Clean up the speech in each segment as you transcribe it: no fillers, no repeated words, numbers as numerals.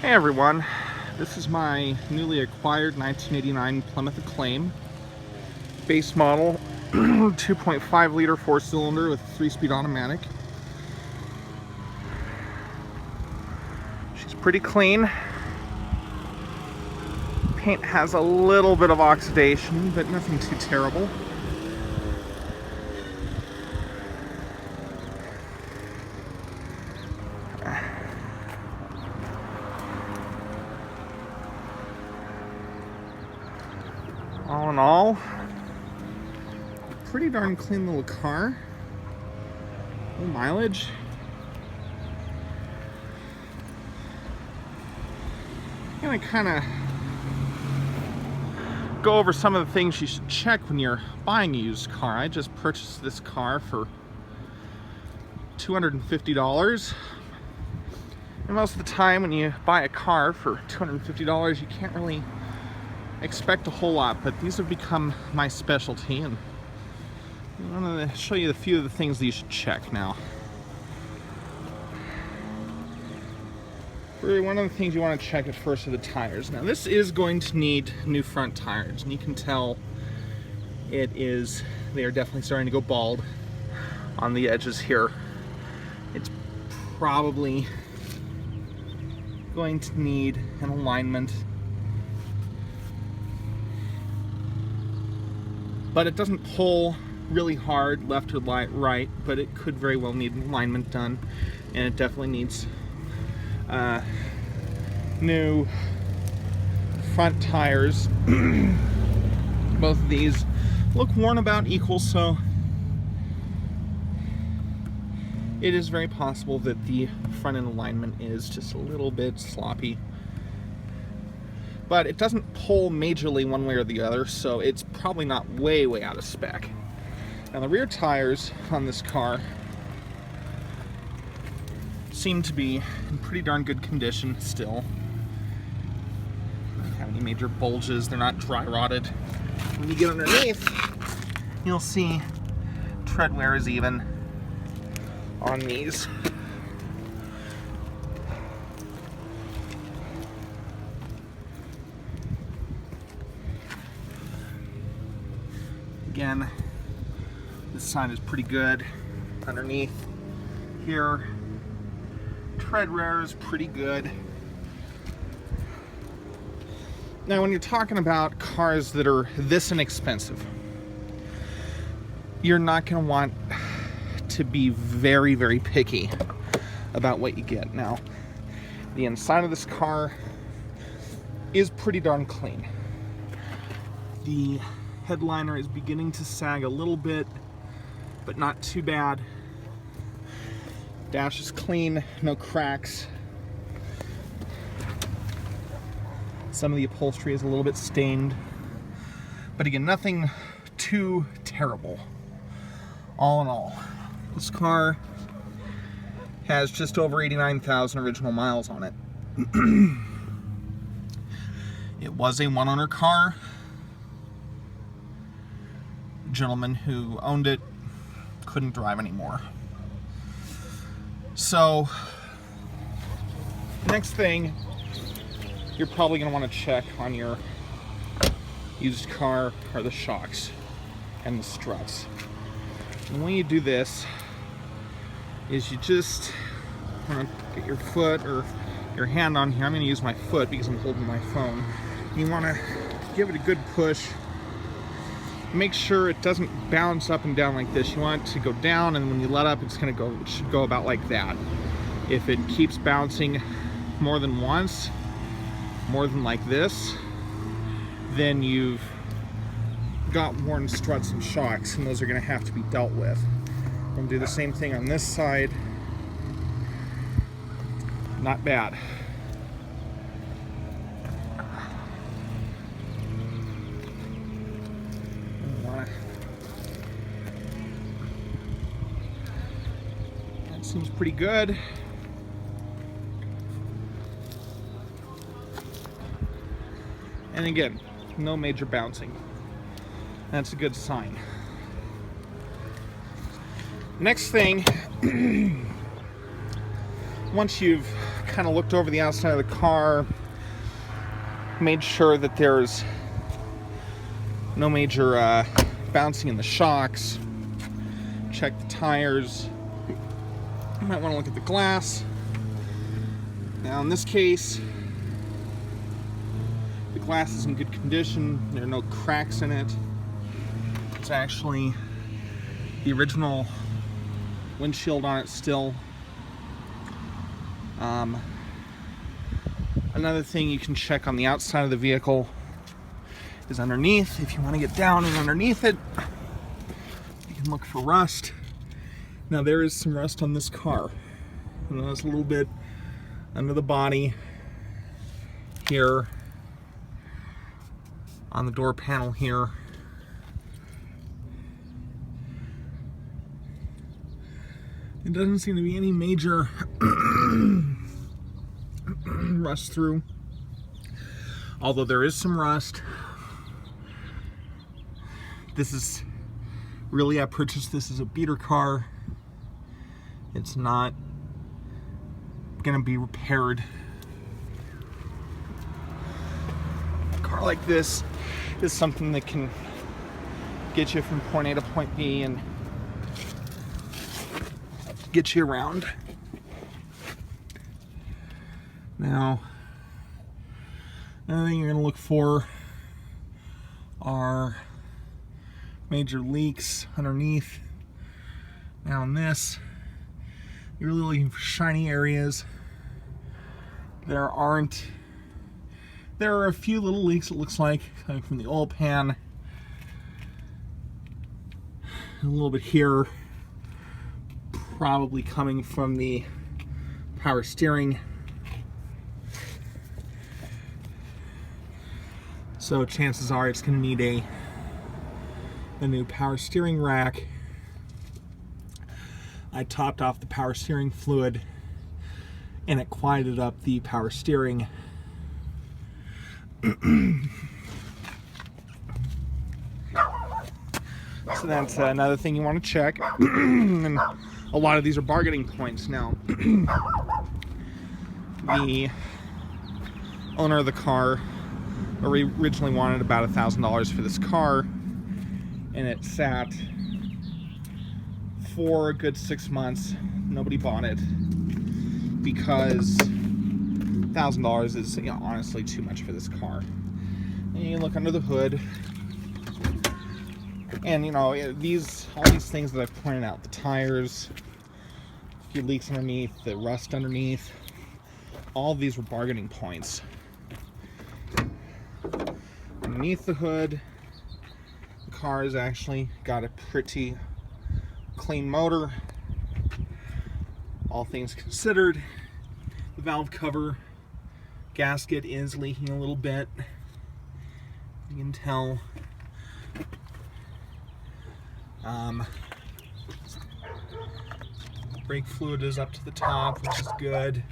Hey everyone, this is my newly acquired 1989 Plymouth Acclaim base model 2.5 liter 4-cylinder with 3-speed automatic. She's pretty clean. Paint has a little bit of oxidation, but nothing too terrible. All in all, pretty darn clean little car. No mileage. I'm gonna kind of go over some of the things you should check when you're buying a used car. I just purchased this car for $250. And most of the time when you buy a car for $250, you can't really expect a whole lot, but these have become my specialty, and I'm going to show you a few of the things that you should check now. One of the things you want to check at first are the tires. Now this is going to need new front tires, and you can tell they are definitely starting to go bald on the edges here. It's probably going to need an alignment, but it doesn't pull really hard left or right, but it could very well need an alignment done, and it definitely needs new front tires. Both of these look worn about equal, so it is very possible that the front end alignment is just a little bit sloppy. But it doesn't pull majorly one way or the other, so it's probably not way out of spec. Now the rear tires on this car seem to be in pretty darn good condition still. They don't have any major bulges, they're not dry rotted. When you get underneath, you'll see tread wear is even on these. Again, this side is pretty good. Underneath here, tread wear is pretty good. Now, when you're talking about cars that are this inexpensive, you're not going to want to be very picky about what you get. Now, the inside of this car is pretty darn clean. The headliner is beginning to sag a little bit, but not too bad. Dash is clean, no cracks. Some of the upholstery is a little bit stained, but again, nothing too terrible. All in all, this car has just over 89,000 original miles on it. It was a one-owner car. The gentleman who owned it couldn't drive anymore. So, next thing you're probably going to want to check on your used car are the shocks and the struts. And when you do this, is you just want to get your foot or your hand on here. I'm going to use my foot because I'm holding my phone. You want to give it a good push. Make sure it doesn't bounce up and down like this. You want it to go down, and when you let up, it should go about like that. If it keeps bouncing more than once, more than like this, then you've got worn struts and shocks, and those are going to have to be dealt with. We'll do the same thing on this side. Not bad. That seems pretty good. And again, no major bouncing. That's a good sign. Next thing, once you've kind of looked over the outside of the car, made sure that there's no major bouncing in the shocks, check the tires. You might want to look at the glass. Now in this case, the glass is in good condition. There are no cracks in it. It's actually the original windshield on it still. Another thing you can check on the outside of the vehicle is underneath. If you want to get down and underneath it, you can look for rust. Now there is some rust on this car. And there's a little bit under the body here, on the door panel here. It doesn't seem to be any major rust through, although there is some rust. This is really, I purchased this as a beater car. It's not gonna be repaired. A car like this is something that can get you from point A to point B and get you around. Now, another thing you're going to look for are major leaks underneath. Now in this, you're really looking for shiny areas. There are a few little leaks, it looks like, coming from the oil pan. A little bit here, probably coming from the power steering. So chances are it's going to need a new power steering rack. I topped off the power steering fluid and it quieted up the power steering. So that's another thing you want to check. And a lot of these are bargaining points now. The owner of the car originally wanted about $1,000 for this car, and it sat for a good 6 months. Nobody bought it because $1,000 is, honestly too much for this car. And you look under the hood, and all these things that I've pointed out, the tires, a few leaks underneath, the rust underneath, all of these were bargaining points. Underneath the hood, the car has actually got a pretty clean motor, all things considered. The valve cover gasket is leaking a little bit, you can tell. Brake fluid is up to the top, which is good.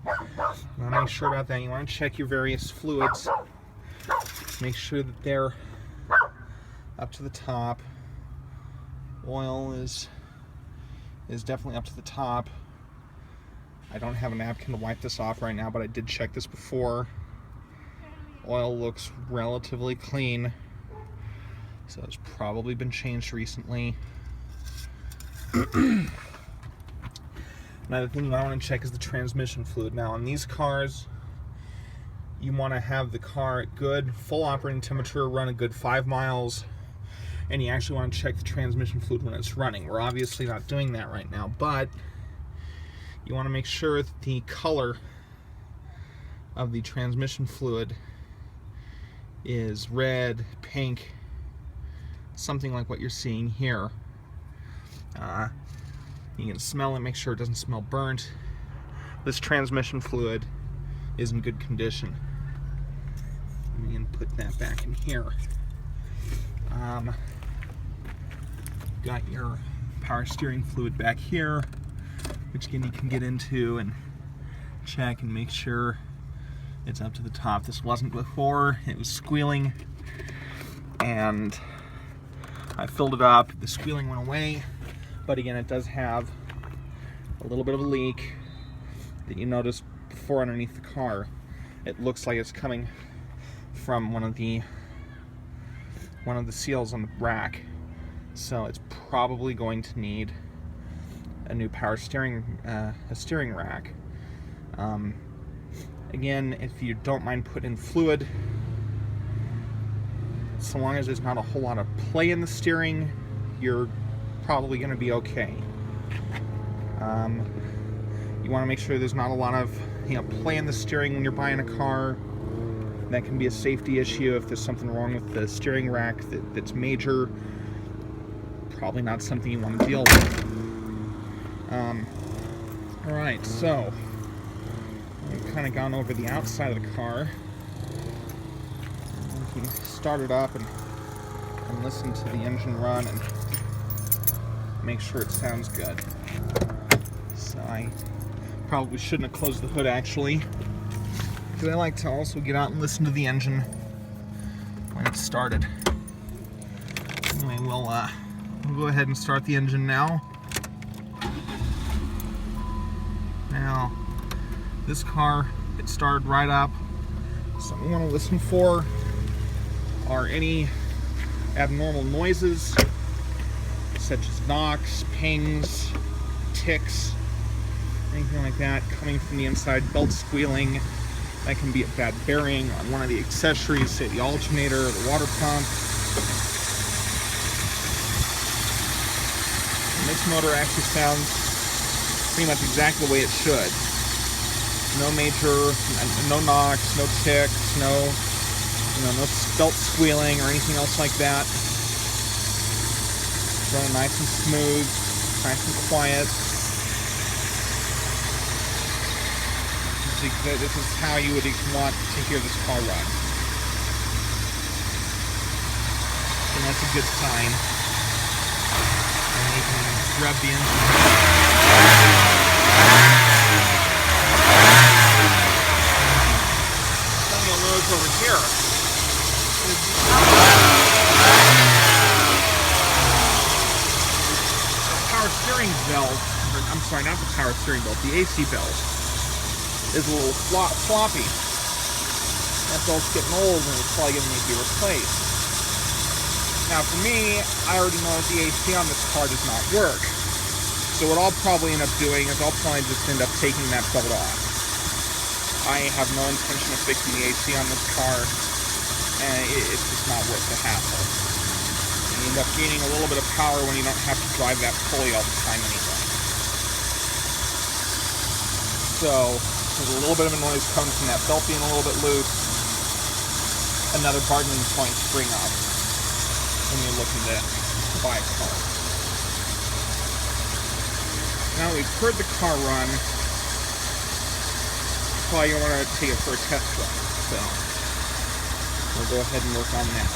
Want to make sure about that. You want to check your various fluids. Make sure that they're up to the top. Oil is definitely up to the top. I don't have a napkin to wipe this off right now, but I did check this before. Oil looks relatively clean, so it's probably been changed recently. Another thing you might want to check is the transmission fluid. Now in these cars, you want to have the car at good full operating temperature, run a good 5 miles, and you actually want to check the transmission fluid when it's running. We're obviously not doing that right now, but you want to make sure that the color of the transmission fluid is red, pink, something like what you're seeing here. You can smell it, make sure it doesn't smell burnt. This transmission fluid is in good condition. We can put that back in here. Got your power steering fluid back here, which again you can get into and check and make sure it's up to the top. This wasn't before, it was squealing, and I filled it up. The squealing went away, but again it does have a little bit of a leak that you noticed before underneath the car, it looks like it's coming from one of the seals on the rack. So it's probably going to need a new power steering, a steering rack. Again, if you don't mind putting in fluid, so long as there's not a whole lot of play in the steering, you're probably going to be okay. You want to make sure there's not a lot of play in the steering when you're buying a car. That can be a safety issue if there's something wrong with the steering rack that's major. Probably not something you want to deal with. Alright, so we've kind of gone over the outside of the car. We can start it up and listen to the engine run and make sure it sounds good. So I probably shouldn't have closed the hood actually, because I like to also get out and listen to the engine when it's started. Anyway, we'll go ahead and start the engine now. Now, this car, it started right up. So what we want to listen for are any abnormal noises, such as knocks, pings, ticks, anything like that coming from the inside, belt squealing. That can be a bad bearing on one of the accessories, say the alternator or the water pump. And this motor actually sounds pretty much exactly the way it should. No major, no knocks, no ticks, no belt squealing or anything else like that. It's running nice and smooth, nice and quiet. This is how you would want to hear this car run. And that's a good sign. And you can grab the engine. Then you'll notice over here, the power steering belt, I'm sorry, not the power steering belt, the AC belt, is a little floppy. That belt's getting old and it's probably going to need to be replaced. Now for me, I already know that the AC on this car does not work. So what I'll probably end up doing is I'll probably just end up taking that belt off. I have no intention of fixing the AC on this car, and it's just not worth the hassle. You end up gaining a little bit of power when you don't have to drive that pulley all the time anyway. So there's a little bit of a noise coming from that belt being a little bit loose. Another bargaining point to bring up when you're looking to buy a car. Now we've heard the car run, probably going to want to take it for a test run. So we'll go ahead and work on that.